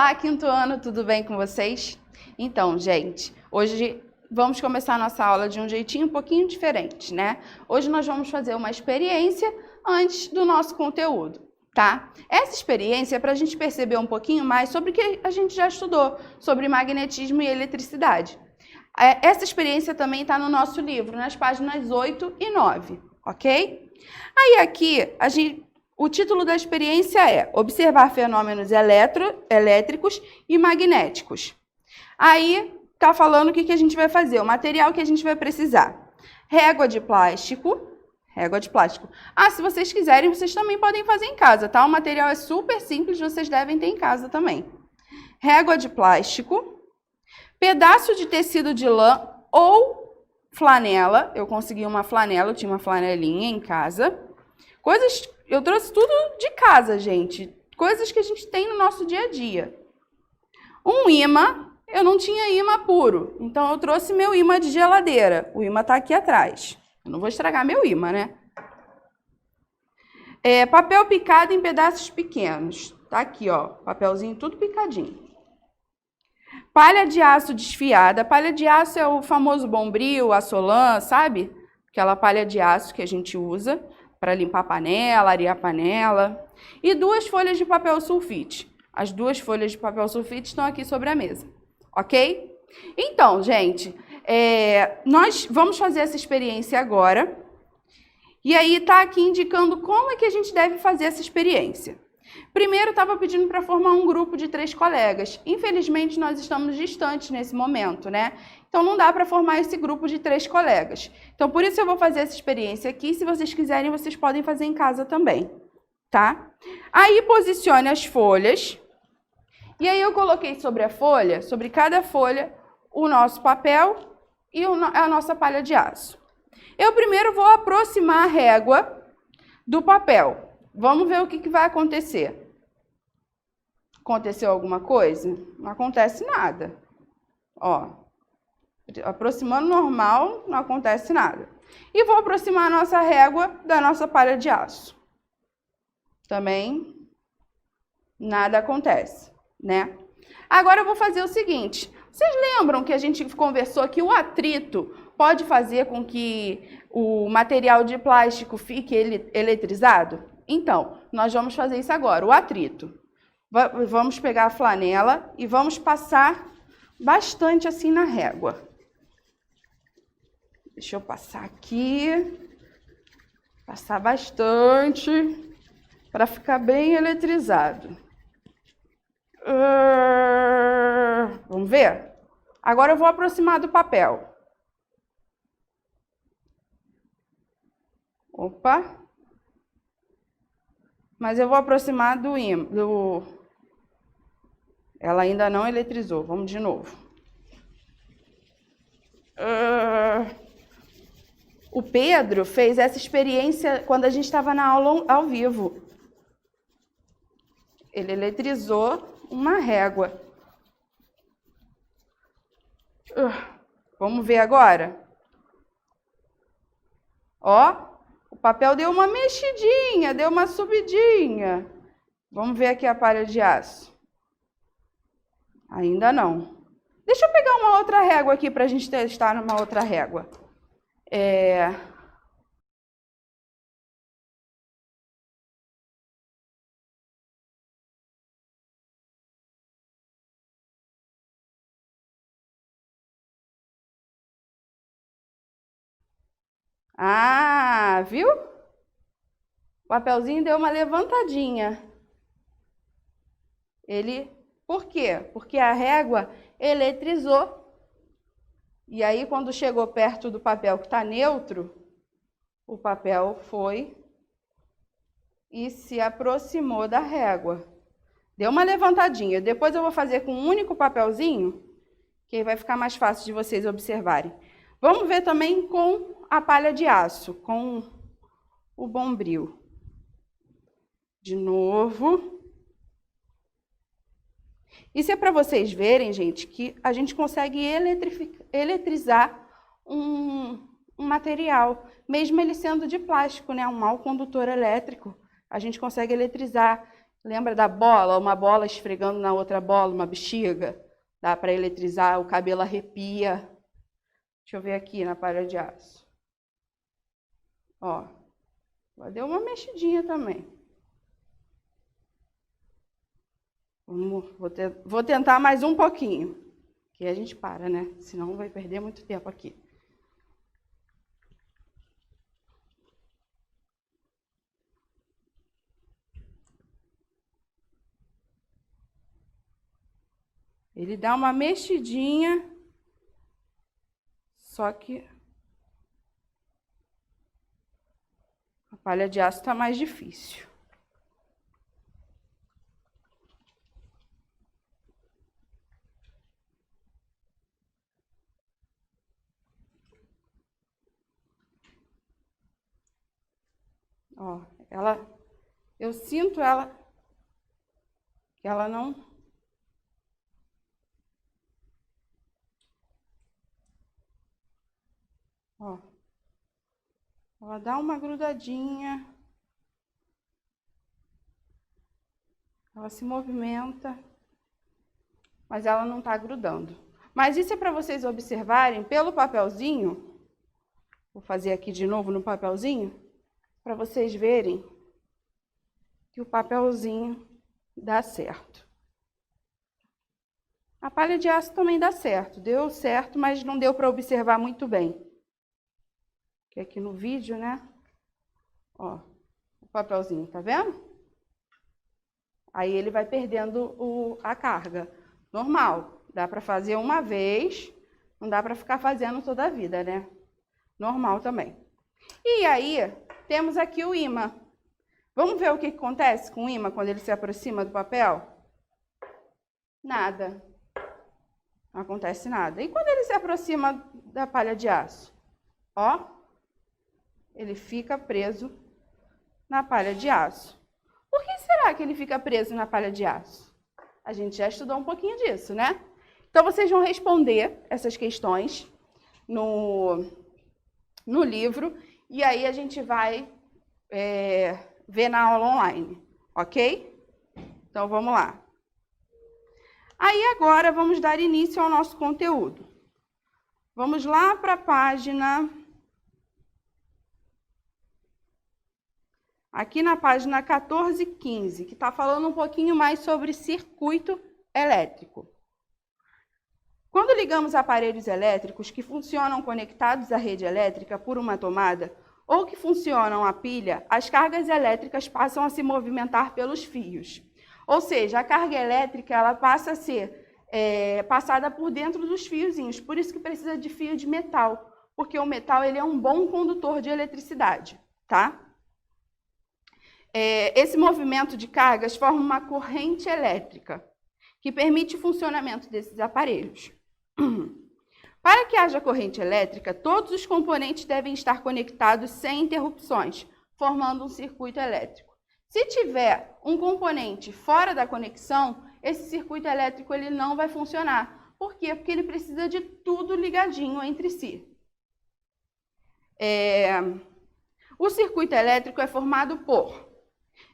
Olá, quinto ano, tudo bem com vocês? Então, gente, hoje vamos começar a nossa aula de um jeitinho um pouquinho diferente, né? Hoje nós vamos fazer uma experiência antes do nosso conteúdo, tá? Essa experiência é para a gente perceber um pouquinho mais sobre o que a gente já estudou, sobre magnetismo e eletricidade. Essa experiência também está no nosso livro, nas páginas 8 e 9, ok? Aí aqui, o título da experiência é Observar fenômenos elétricos e magnéticos. Aí, tá falando o que a gente vai fazer, o material que a gente vai precisar. Régua de plástico. Ah, se vocês quiserem, vocês também podem fazer em casa, tá? O material é super simples, vocês devem ter em casa também. Régua de plástico. Pedaço de tecido de lã ou flanela. Eu consegui uma flanela, eu tinha uma flanelinha em casa. Eu trouxe tudo de casa, gente. Coisas que a gente tem no nosso dia a dia. Um imã, eu não tinha imã puro, então eu trouxe meu imã de geladeira. O imã está aqui atrás. Eu não vou estragar meu imã, né? Papel picado em pedaços pequenos. Tá aqui, ó, papelzinho tudo picadinho. Palha de aço desfiada. Palha de aço é o famoso bombril, açolã, sabe? Aquela palha de aço que a gente usa para limpar a panela, arear a panela. E 2 folhas de papel sulfite. As 2 folhas de papel sulfite estão aqui sobre a mesa, ok? Então, gente, nós vamos fazer essa experiência agora. E aí está aqui indicando como é que a gente deve fazer essa experiência. Primeiro, estava pedindo para formar um grupo de 3 colegas. Infelizmente, nós estamos distantes nesse momento, né? Então, não dá para formar esse grupo de 3 colegas. Então, por isso eu vou fazer essa experiência aqui. Se vocês quiserem, vocês podem fazer em casa também, tá? Aí, posicione as folhas. E aí, eu coloquei sobre a folha, sobre cada folha, o nosso papel e a nossa palha de aço. Eu primeiro vou aproximar a régua do papel. Vamos ver o que vai acontecer. Aconteceu alguma coisa? Não acontece nada. Ó, aproximando normal, não acontece nada. E vou aproximar a nossa régua da nossa palha de aço. Também nada acontece, né? Agora eu vou fazer o seguinte. Vocês lembram que a gente conversou que o atrito pode fazer com que o material de plástico fique eletrizado? Então, nós vamos fazer isso agora, o atrito. Vamos pegar a flanela e vamos passar bastante assim na régua. Deixa eu passar aqui. Passar bastante para ficar bem eletrizado. Vamos ver? Agora eu vou aproximar do papel. Opa! Mas eu vou aproximar do ímã. Ela ainda não eletrizou. Vamos de novo. O Pedro fez essa experiência quando a gente estava na aula ao vivo. Ele eletrizou uma régua. Vamos ver agora? Ó. O papel deu uma mexidinha, deu uma subidinha. Vamos ver aqui a palha de aço. Ainda não. Deixa eu pegar uma outra régua aqui para a gente testar numa outra régua. Ah, viu? O papelzinho deu uma levantadinha. Por quê? Porque a régua eletrizou. E aí, quando chegou perto do papel que está neutro, o papel foi e se aproximou da régua. Deu uma levantadinha. Depois eu vou fazer com um único papelzinho, que aí vai ficar mais fácil de vocês observarem. Vamos ver também com a palha de aço, com o bombril. De novo. Isso é para vocês verem, gente, que a gente consegue eletrizar um material, mesmo ele sendo de plástico, né? Um mau condutor elétrico. A gente consegue eletrizar. Lembra da bola? Uma bola esfregando na outra bola, uma bexiga? Dá para eletrizar, o cabelo arrepia. Deixa eu ver aqui na palha de aço. Ó, deu uma mexidinha também. Vou tentar mais um pouquinho. Que a gente para, né? Senão vai perder muito tempo aqui. Ele dá uma mexidinha, só que a palha de aço está mais difícil. Ó, eu sinto que ela não... Ó, ela dá uma grudadinha, ela se movimenta, mas ela não está grudando. Mas isso é para vocês observarem pelo papelzinho, vou fazer aqui de novo no papelzinho, para vocês verem que o papelzinho dá certo. A palha de aço também dá certo, deu certo, mas não deu para observar muito bem. Aqui no vídeo, né? Ó, o papelzinho, tá vendo? Aí ele vai perdendo a carga. Normal, dá para fazer uma vez, não dá para ficar fazendo toda a vida, né? Normal também. E aí, temos aqui o ímã. Vamos ver o que acontece com o ímã quando ele se aproxima do papel? Nada. Não acontece nada. E quando ele se aproxima da palha de aço? Ó. Ele fica preso na palha de aço. Por que será que ele fica preso na palha de aço? A gente já estudou um pouquinho disso, né? Então, vocês vão responder essas questões no livro e aí a gente vai ver na aula online, ok? Então, vamos lá. Aí, agora, vamos dar início ao nosso conteúdo. Vamos lá para a página... Aqui na página 1415, que está falando um pouquinho mais sobre circuito elétrico. Quando ligamos aparelhos elétricos que funcionam conectados à rede elétrica por uma tomada ou que funcionam a pilha, as cargas elétricas passam a se movimentar pelos fios. Ou seja, a carga elétrica ela passa a ser passada por dentro dos fiozinhos, por isso que precisa de fio de metal, porque o metal ele é um bom condutor de eletricidade, tá? Esse movimento de cargas forma uma corrente elétrica, que permite o funcionamento desses aparelhos. Para que haja corrente elétrica, todos os componentes devem estar conectados sem interrupções, formando um circuito elétrico. Se tiver um componente fora da conexão, esse circuito elétrico ele não vai funcionar. Por quê? Porque ele precisa de tudo ligadinho entre si. O circuito elétrico é formado por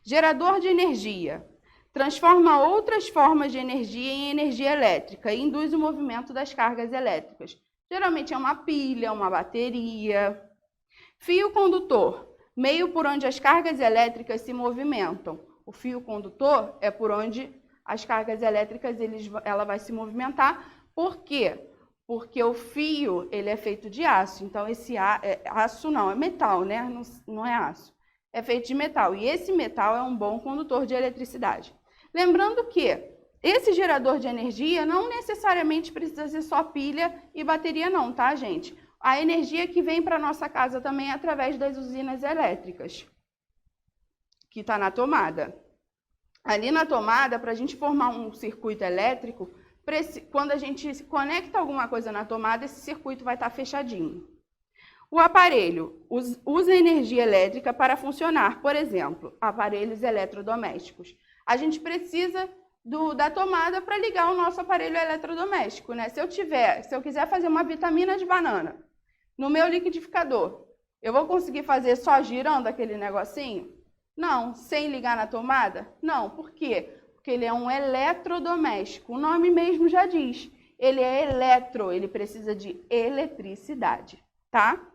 gerador de energia, transforma outras formas de energia em energia elétrica e induz o movimento das cargas elétricas. Geralmente é uma pilha, uma bateria. Fio condutor, meio por onde as cargas elétricas se movimentam. O fio condutor é por onde as cargas elétricas ela vai se movimentar. Por quê? Porque o fio ele é feito de aço. Então, esse aço não, é metal, né? Não é aço. É feito de metal. E esse metal é um bom condutor de eletricidade. Lembrando que esse gerador de energia não necessariamente precisa ser só pilha e bateria não, tá, gente? A energia que vem para a nossa casa também é através das usinas elétricas, que está na tomada. Ali na tomada, para a gente formar um circuito elétrico, quando a gente conecta alguma coisa na tomada, esse circuito vai estar fechadinho. O aparelho usa energia elétrica para funcionar, por exemplo, aparelhos eletrodomésticos. A gente precisa da tomada para ligar o nosso aparelho eletrodoméstico, né? Se eu quiser fazer uma vitamina de banana no meu liquidificador, eu vou conseguir fazer só girando aquele negocinho? Não. Sem ligar na tomada? Não. Por quê? Porque ele é um eletrodoméstico. O nome mesmo já diz. Ele é eletro, ele precisa de eletricidade, tá?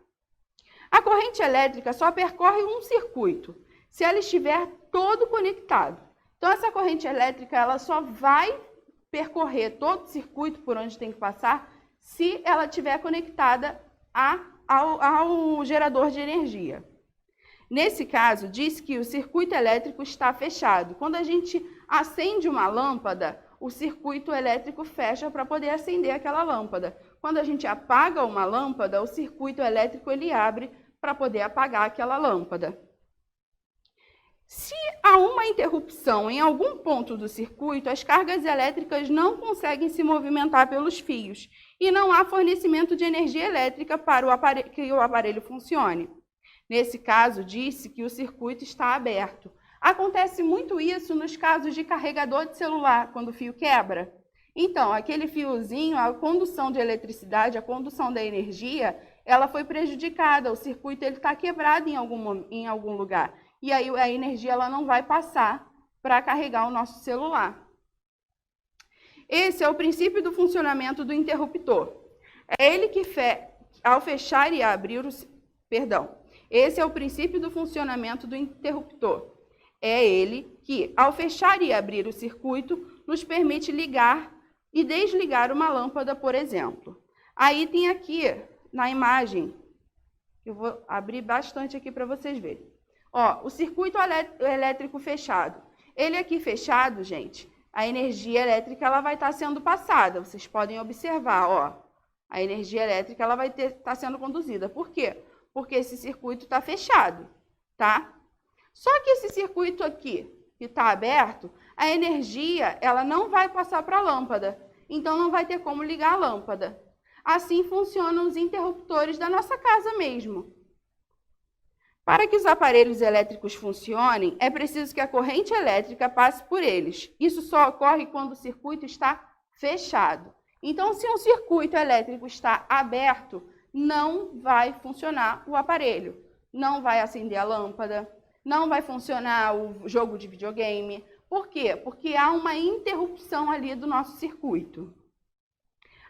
A corrente elétrica só percorre um circuito, se ela estiver todo conectado. Então, essa corrente elétrica, ela só vai percorrer todo o circuito por onde tem que passar, se ela estiver conectada ao gerador de energia. Nesse caso, diz que o circuito elétrico está fechado. Quando a gente acende uma lâmpada, o circuito elétrico fecha para poder acender aquela lâmpada. Quando a gente apaga uma lâmpada, o circuito elétrico ele abre para poder apagar aquela lâmpada. Se há uma interrupção em algum ponto do circuito, as cargas elétricas não conseguem se movimentar pelos fios e não há fornecimento de energia elétrica para que o aparelho funcione. Nesse caso, disse que o circuito está aberto. Acontece muito isso nos casos de carregador de celular, quando o fio quebra. Então, aquele fiozinho, a condução de eletricidade, a condução da energia, ela foi prejudicada, o circuito está quebrado em algum lugar. E aí a energia ela não vai passar para carregar o nosso celular. Esse é o princípio do funcionamento do interruptor. É ele que, ao fechar e abrir esse é o princípio do funcionamento do interruptor. É ele que, ao fechar e abrir o circuito, nos permite ligar e desligar uma lâmpada, por exemplo. Aí tem aqui, na imagem, eu vou abrir bastante aqui para vocês verem. Ó, o circuito elétrico fechado. Ele aqui fechado, gente, a energia elétrica ela vai estar sendo passada. Vocês podem observar, ó, a energia elétrica ela vai estar sendo conduzida. Por quê? Porque esse circuito está fechado, tá? Só que esse circuito aqui, que está aberto, a energia ela não vai passar para a lâmpada, então não vai ter como ligar a lâmpada. Assim funcionam os interruptores da nossa casa mesmo. Para que os aparelhos elétricos funcionem, é preciso que a corrente elétrica passe por eles. Isso só ocorre quando o circuito está fechado. Então, se um circuito elétrico está aberto, não vai funcionar o aparelho. Não vai acender a lâmpada, não vai funcionar o jogo de videogame. Por quê? Porque há uma interrupção ali do nosso circuito.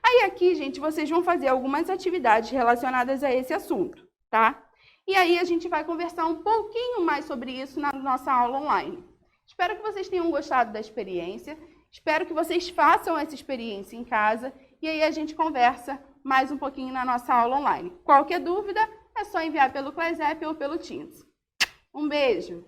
Aí aqui, gente, vocês vão fazer algumas atividades relacionadas a esse assunto, tá? E aí a gente vai conversar um pouquinho mais sobre isso na nossa aula online. Espero que vocês tenham gostado da experiência, espero que vocês façam essa experiência em casa e aí a gente conversa mais um pouquinho na nossa aula online. Qualquer dúvida, é só enviar pelo ClassApp ou pelo Teams. Um beijo!